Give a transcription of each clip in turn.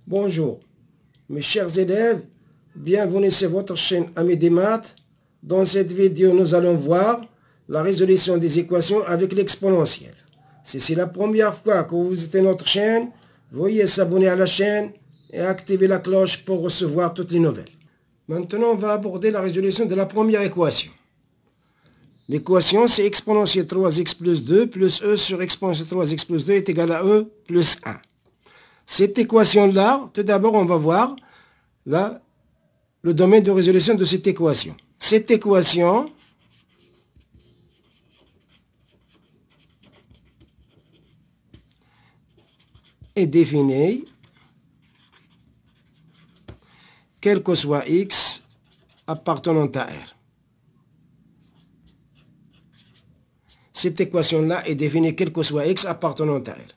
Bonjour, mes chers élèves, bienvenue sur votre chaîne Amis des maths. Dans cette vidéo, nous allons voir la résolution des équations avec l'exponentielle. Si c'est la première fois que vous visitez notre chaîne, veuillez s'abonner à la chaîne et activer la cloche pour recevoir toutes les nouvelles. Maintenant, on va aborder la résolution de la première équation. L'équation, c'est exponentielle 3x plus 2 plus e sur exponentielle 3x plus 2 est égal à e plus 1. Cette équation-là, tout d'abord, on va voir là, le domaine de résolution de cette équation. Cette équation est définie, quel que soit x appartenant à R. Cette équation-là est définie, quel que soit x appartenant à R.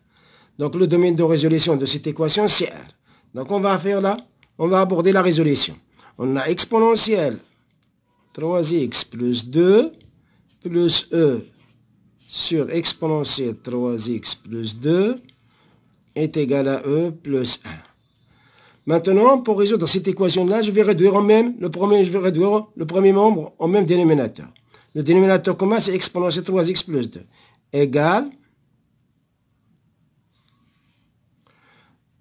Donc, le domaine de résolution de cette équation, c'est R. Donc, on va faire là, on va aborder la résolution. On a exponentielle 3x plus 2 plus e sur exponentielle 3x plus 2 est égal à e plus 1. Maintenant, pour résoudre cette équation-là, je vais réduire le premier membre au même dénominateur. Le dénominateur commun, c'est exponentielle 3x plus 2 égale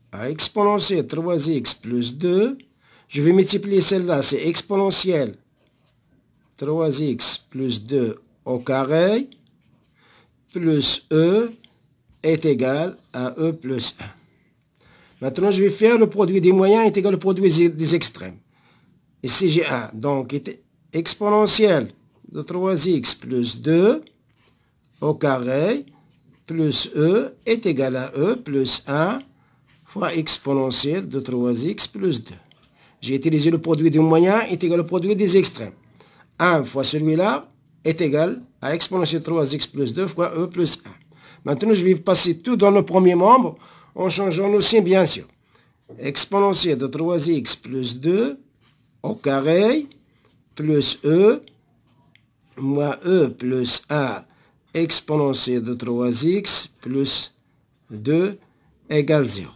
à exponentielle 3x plus 2, je vais multiplier celle-là, c'est exponentielle 3x plus 2 au carré, plus e est égal à e plus 1. Maintenant, je vais faire le produit des moyens est égal au produit des extrêmes. Ici, j'ai 1. Donc, exponentielle de 3x plus 2 au carré, plus e est égal à e plus 1 fois exponentielle de 3x plus 2. J'ai utilisé le produit des moyens est égal au produit des extrêmes. 1 fois celui-là est égal à exponentielle 3x plus 2 fois e plus 1. Maintenant, je vais passer tout dans le premier membre en changeant le signe, bien sûr. Exponentielle de 3x plus 2 au carré plus e moins e plus 1 exponentielle de 3x plus 2 égale 0.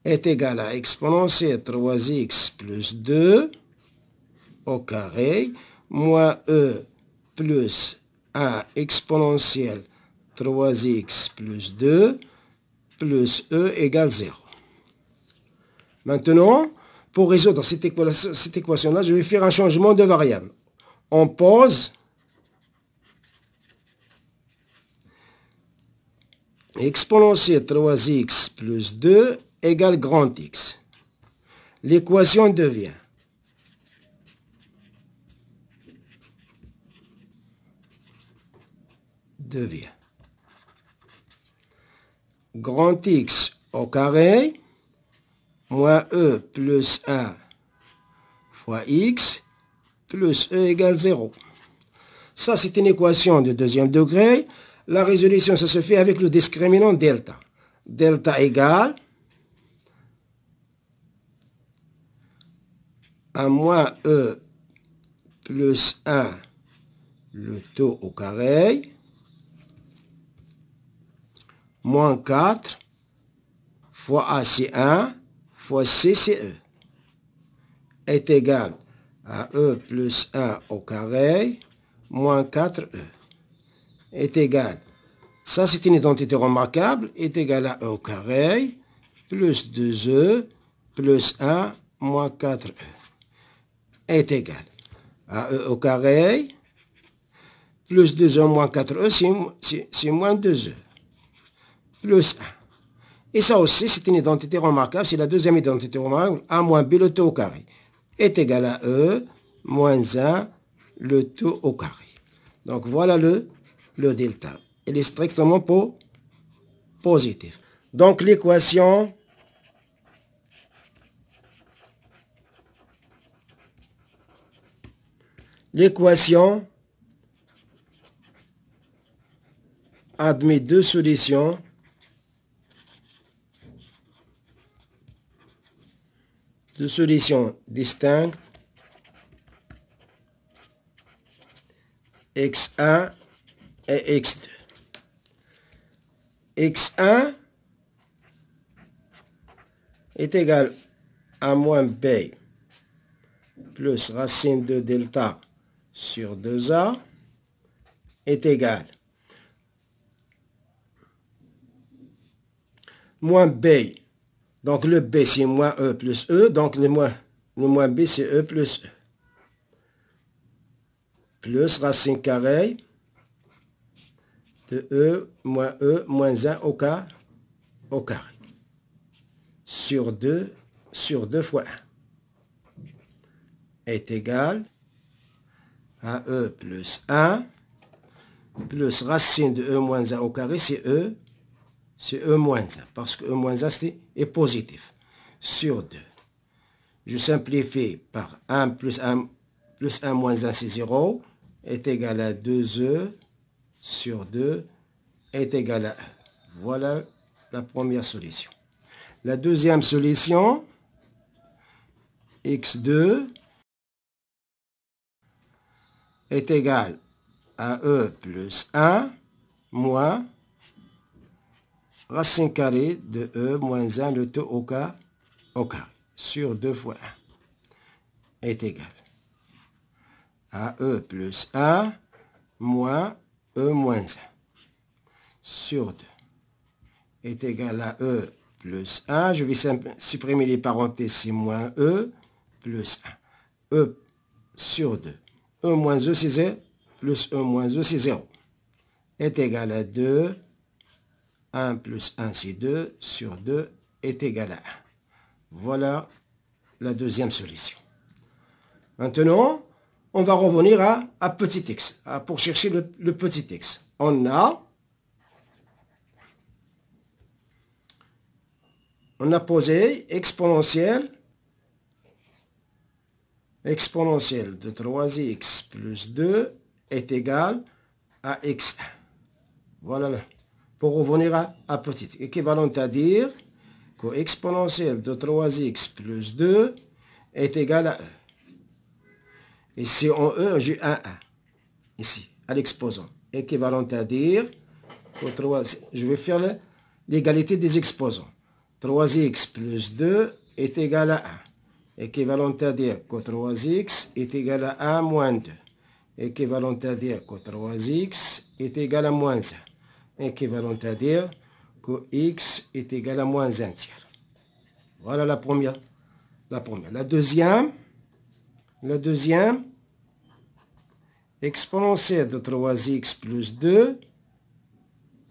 Est égal à exponentielle 3x plus 2 au carré moins e plus 1 exponentielle 3x plus 2 plus e égale 0. Maintenant, pour résoudre cette équation-là, je vais faire un changement de variable. On pose exponentielle 3x plus 2 égale grand X. L'équation devient grand X au carré moins e plus 1 fois x plus e égale 0. Ça, c'est une équation de deuxième degré. La résolution, ça se fait avec le discriminant delta. Delta égale à moins e plus 1 le taux au carré moins 4 fois a c'est 1 fois c c'est e est égal à e plus 1 au carré moins 4e est égal, ça c'est une identité remarquable, est égal à e au carré plus 2e plus 1 moins 4e est égal à e au carré plus 2e moins 4e, c'est moins 2e plus 1. Et ça aussi, c'est une identité remarquable, c'est la deuxième identité remarquable, a moins b le taux au carré est égal à e moins 1 le taux au carré. Donc voilà le delta. Il est strictement positif. Donc l'équation admet deux solutions distinctes x1 et x2. x1 est égal à moins b plus racine de delta sur 2a est égal moins b. Donc le b c'est moins e plus e, donc le moins b c'est e plus e. Plus racine carrée de e moins 1 au carré sur 2 fois 1 est égal à e plus 1 plus racine de e moins 1 au carré, c'est e moins 1, parce que e moins 1 est positif, sur 2. Je simplifie par 1 plus 1 moins 1, c'est 0, est égal à 2e sur 2 est égal à 1. Voilà la première solution. La deuxième solution, x2 est égal à e plus 1 moins racine carrée de e moins 1, le tout au carré, sur 2 fois 1 est égal à e plus 1 moins e moins 1 sur 2 est égal à e plus 1. Je vais supprimer les parenthèses, c'est moins e plus 1. E sur 2. E moins e, c'est 0, plus e moins e, c'est 0. Est égal à 2. 1 plus 1, c'est 2, sur 2 est égal à 1. Voilà la deuxième solution. Maintenant, on va revenir à petit x, pour chercher le petit x. On a posé exponentielle de 3x plus 2 est égal à x1. Voilà là. Pour revenir à petit, équivalent à dire que exponentielle de 3x plus 2 est égal à e. Ici en e, j'ai un 1. Ici, à l'exposant. Équivalent à dire que 3, je vais faire l'égalité des exposants. 3x plus 2 est égal à 1. Équivalent à dire que 3x est égal à 1 moins 2. Équivalent à dire que 3x est égal à moins 1. Équivalent à dire que x est égal à moins 1 tiers. Voilà la première. La deuxième, exponentielle de 3x plus 2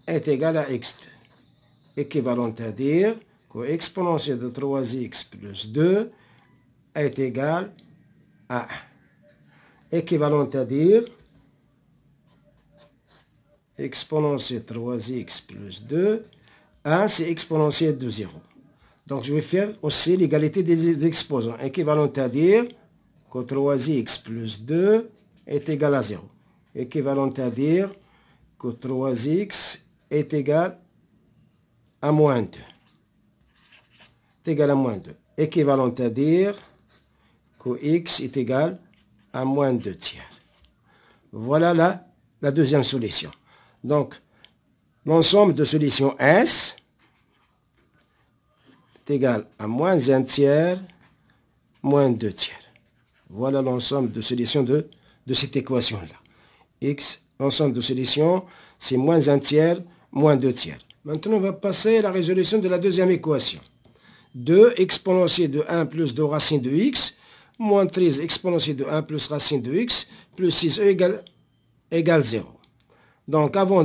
est égal à x2. Équivalent à dire que exponentielle de 3x plus 2 est égal à 1. Équivalent à dire exponentielle 3x plus 2, 1 c'est exponentielle de 0. Donc je vais faire aussi l'égalité des exposants. Équivalent à dire que 3x plus 2 est égal à 0. Équivalent à dire que 3x est égal à moins 2. Est égal à moins 2. Équivalent à dire que x est égal à moins 2 tiers. Voilà la deuxième solution. Donc, l'ensemble de solutions S est égal à moins 1 tiers, moins 2 tiers. Voilà l'ensemble de solutions de cette équation-là. X, l'ensemble de solutions, c'est moins 1 tiers, moins 2 tiers. Maintenant, on va passer à la résolution de la deuxième équation. 2 exponentielle de 1 plus 2 racine de x, moins 13 exponentielle de 1 plus racine de x, plus 6e égale 0. Donc, avant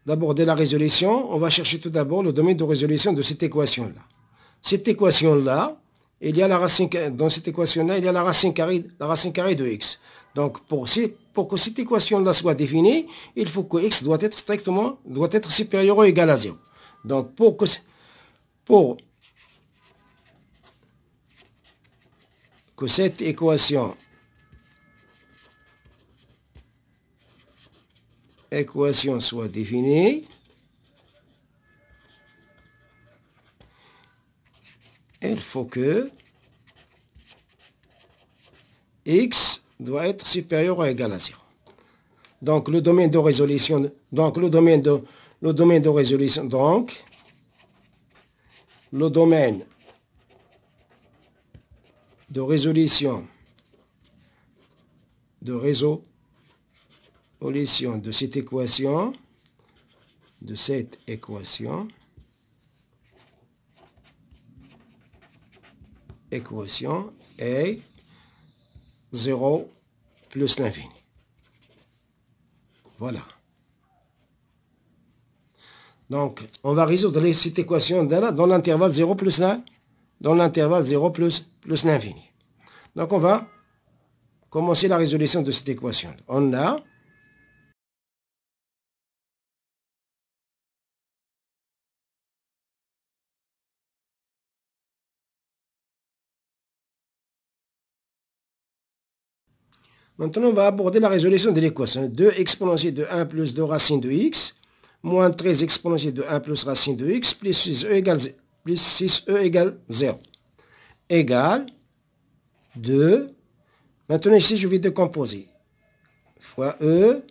d'aborder la résolution, on va chercher tout d'abord le domaine de résolution de cette équation-là. Cette équation-là, il y a la racine, dans cette équation-là, il y a la racine carrée de x. Donc, pour que cette équation-là soit définie, il faut que x doit être supérieur ou égal à 0. Donc, pour que cette équation soit définie, il faut que x doit être supérieur ou égal à 0. Donc le domaine de résolution, le domaine de résolution de résolution de cette équation, équation est 0 plus l'infini. Voilà. Donc, on va résoudre cette équation dans l'intervalle 0 plus l'infini. Donc, on va commencer la résolution de cette équation. On a maintenant, on va aborder la résolution de l'équation. 2 exponentielle de 1 plus 2 racine de x, moins 13 exponentielle de 1 plus racine de x, plus 6e égale 0. Égale 2. Maintenant, ici, je vais décomposer. Fois e,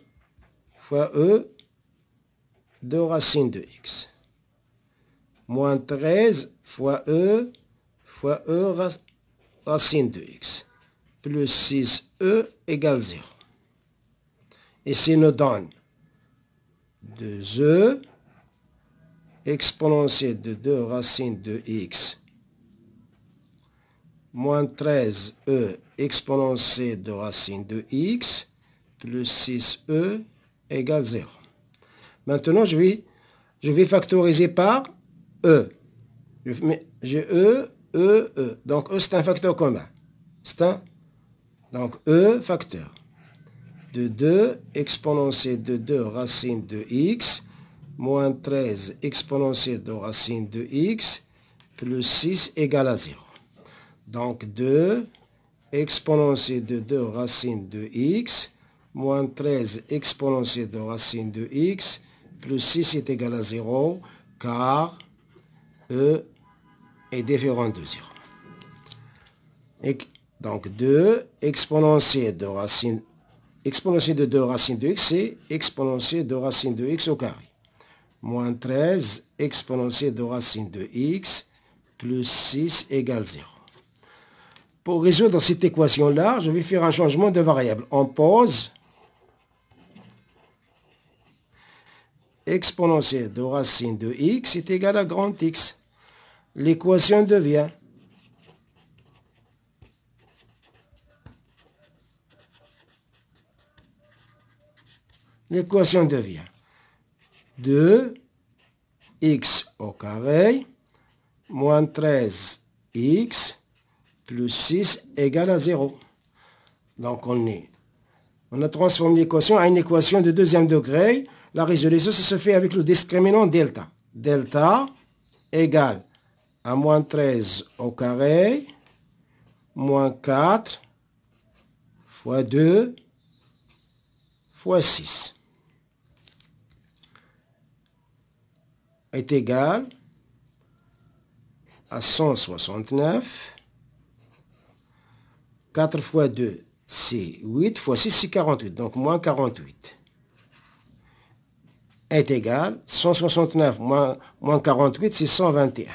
2 racine de x. Moins 13 fois e, racine de x. Plus 6e égale 0. Ici, nous donne 2e exponentielle de 2 racine de x moins 13e exponentielle de racine de x plus 6e égale 0. Maintenant, je vais factoriser par e. J'ai e. Donc, e, c'est un facteur commun. Donc, e facteur de 2 exponentielle de 2 racine de x moins 13 exponentielle de racine de x plus 6 égale à 0. Donc, 2 exponentielle de 2 racine de x moins 13 exponentielle de racine de x plus 6 est égal à 0 car e est différent de 0. Donc, 2 exponentielle de 2 racine de x, c'est exponentielle de racine de x au carré. Moins 13 exponentielle de racine de x plus 6 égale 0. Pour résoudre cette équation-là, je vais faire un changement de variable. On pose exponentielle de racine de x est égal à grand X. L'équation devient l'équation devient 2x au carré moins 13x plus 6 égale à 0. Donc, on a transformé l'équation à une équation de deuxième degré. La résolution, ça se fait avec le discriminant delta. Delta égale à moins 13 au carré moins 4 fois 2 fois 6 est égal à 169. 4 fois 2, c'est 8, fois 6, c'est 48. Donc, moins 48 est égal, 169 moins 48, c'est 121.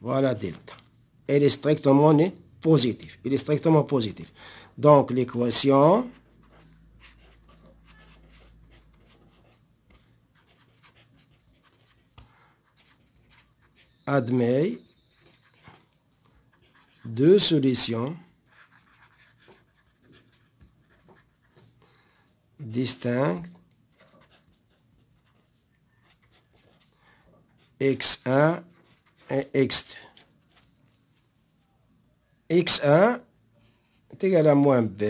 Voilà delta. Elle est strictement positive. Il est strictement positif. Donc, l'équation admet deux solutions distinctes x1 et x2. x1 est égal à moins b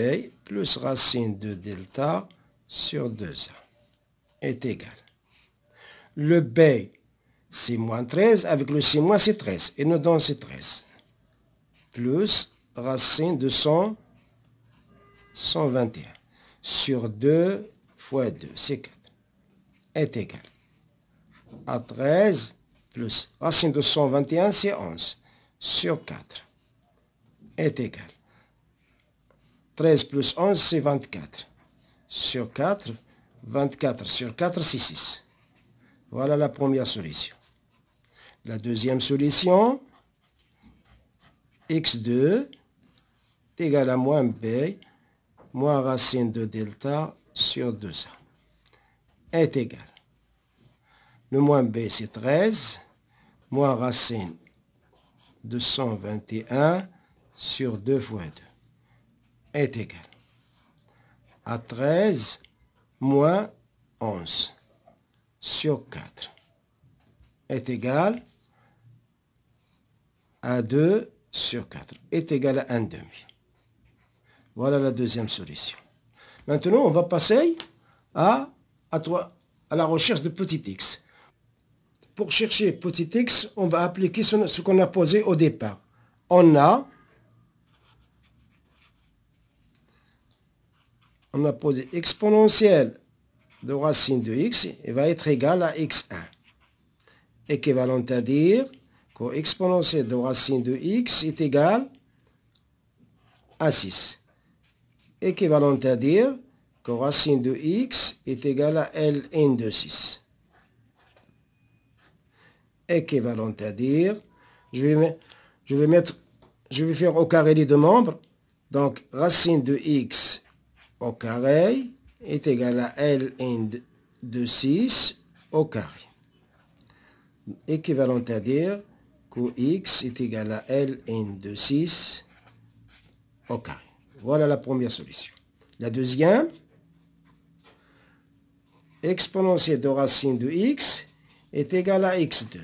plus racine de delta sur 2a est égal. Le b, c'est moins 13, avec le c moins, c'est 13. Et nous donnons c'est 13. Plus racine de 121 sur 2 fois 2, c'est 4, est égal à 13 plus racine de 121, c'est 11, sur 4, est égal. 13 plus 11, c'est 24, sur 4, 24 sur 4, c'est 6. Voilà la première solution. La deuxième solution, x2 est égal à moins b, moins racine de delta sur 2a, est égal. Le moins b, c'est 13, moins racine de 121 sur 2 fois 2, est égal à 13 moins 11 sur 4, est égal à 2 sur 4, est égal à 1 demi. Voilà la deuxième solution. Maintenant, on va passer à la recherche de petit x. Pour chercher petit x, on va appliquer ce qu'on a posé au départ. On a posé exponentielle de racine de x et va être égal à x1. Équivalent à dire que exponentielle de racine de x est égal à 6. Équivalent à dire que racine de x est égal à ln de 6. Équivalent à dire, je vais faire au carré les deux membres. Donc, racine de x au carré est égal à ln de 6 au carré. Équivalent à dire que x est égal à ln de 6 au carré. Voilà la première solution. La deuxième, exponentielle de racine de x est égal à x2.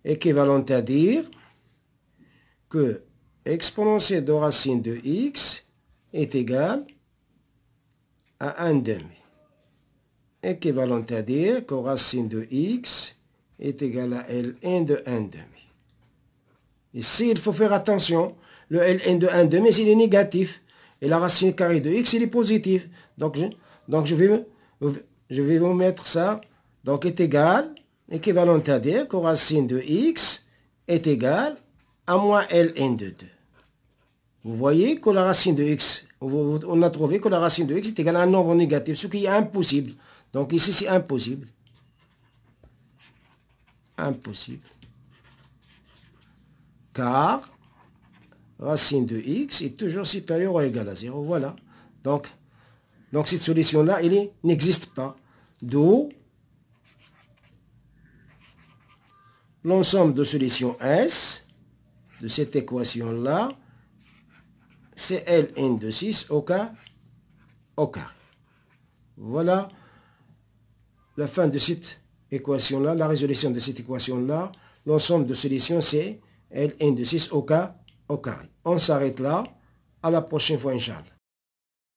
Équivalent à dire que exponentielle de racine de x est égal à 1 demi. Équivalent à dire que racine de x est égal à ln de 1 demi. Ici, il faut faire attention. Le ln de 1 demi, il est négatif. Et la racine carrée de x, il est positif. Donc je vais vous mettre ça. Donc, est égal, équivalent à dire que racine de x est égal à moins ln de 2. Vous voyez que la racine de x, on a trouvé que la racine de x est égale à un nombre négatif, ce qui est impossible. Donc ici, c'est impossible. Impossible. Car racine de x est toujours supérieure ou égale à 0. Voilà. Donc cette solution-là, elle n'existe pas. D'où l'ensemble de solutions S de cette équation-là, c'est ln de 6 au carré. Voilà la fin de cette équation-là, la résolution de cette équation-là. L'ensemble de solutions, c'est ln de 6 au carré. On s'arrête là. À la prochaine fois, Inch'Allah.